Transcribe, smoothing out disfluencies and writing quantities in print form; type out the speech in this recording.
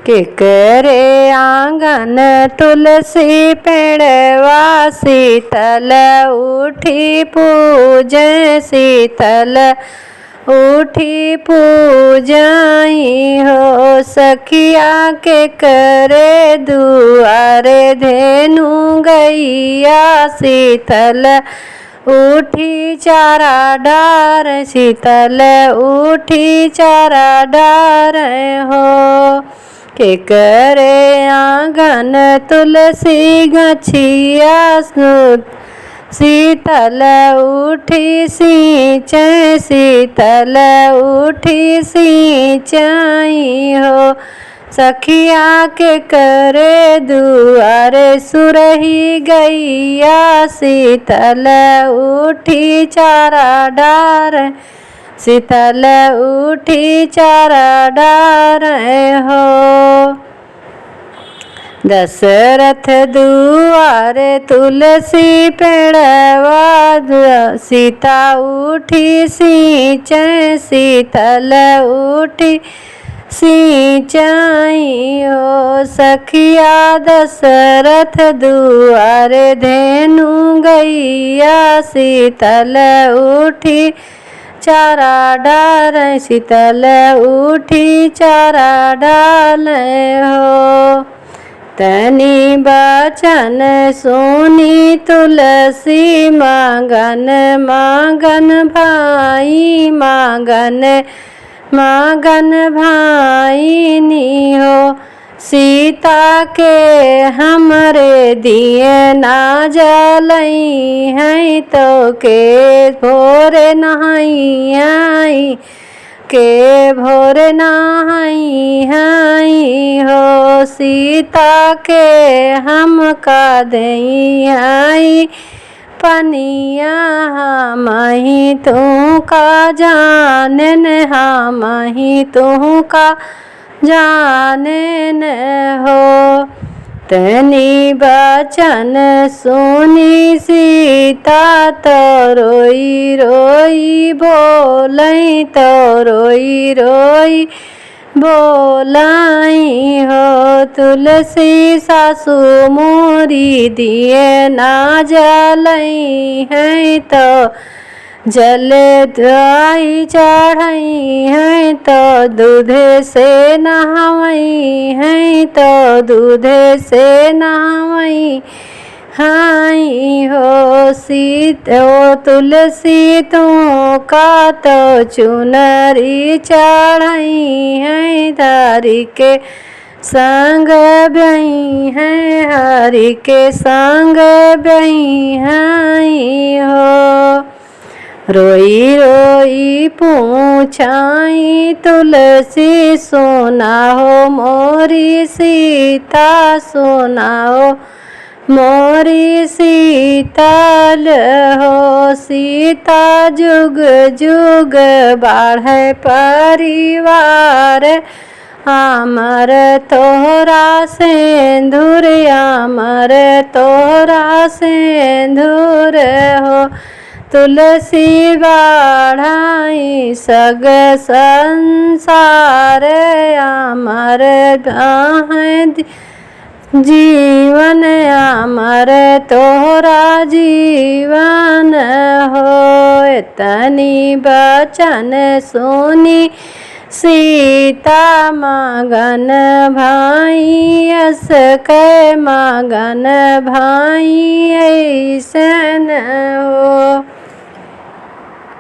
के करे आंगन तुलसी पेड़वा शीतल उठी पूजय शीतल उठी पूजाई हो। सखिया के करे दुआरे धेनु गैया शीतल उठी चारा डार शीतल उठी चारा डार हो। के करे आंगन तुलसी गछिया शीतल उठी सिंचय शीतल उठी सिंचाई हो। सखिया के करे दुआरे सुरही गैया शीतल उठी चारा डार शीतल उठी चारा डार हो। दशरथ दुआरे तुलसी पेड़वा सीता उठी सिंचय शीतल उठी सिंचाई हो। सखिया दशरथ दुआरे धेनु गैया शीतल उठी चारा डाल शीतल उठी चारा डाल हो। तनि बचन सुनी तुलसी मांगन मांगन भाई मांगन मांगन भाई नी हो। सीता के हमरे दिए ना जलई हैं तो के भोरे नहाई आई के भोरे नहाई हई हो। सीता के हम का दई आई पनिया हमही तू का जानन हमही तू का जानन हो। तनि बचन सुनी सीता तो रोई रोई बोलई तो रोई रोई बोलाई हो। तुलसी सासु मोरी दिए ना जलई है तो जल दाई चढ़ई है तो दूध से नहावई है तो दूध से नहावई हाई हो। सीतो तुलसी तू का तो चुनरी चढ़ई है धारी के संग बई है हरि के संग बई हाई हो। रोई रोई पूछाई तुलसी सोना हो मोरी सीता सोना हो मोरी सीताल हो। सीता जुग जुग बाढ़े परिवार अमर तोहरा सिंदूर अमर तोहरा सिंदूर हो। तुलसी बाढ़ाई सग संसार अमर जीवन अमर तोहरा जीवन हो। तनि बचन सुनी सीता मगन भाई अस के मगन भाई ऐसन हो।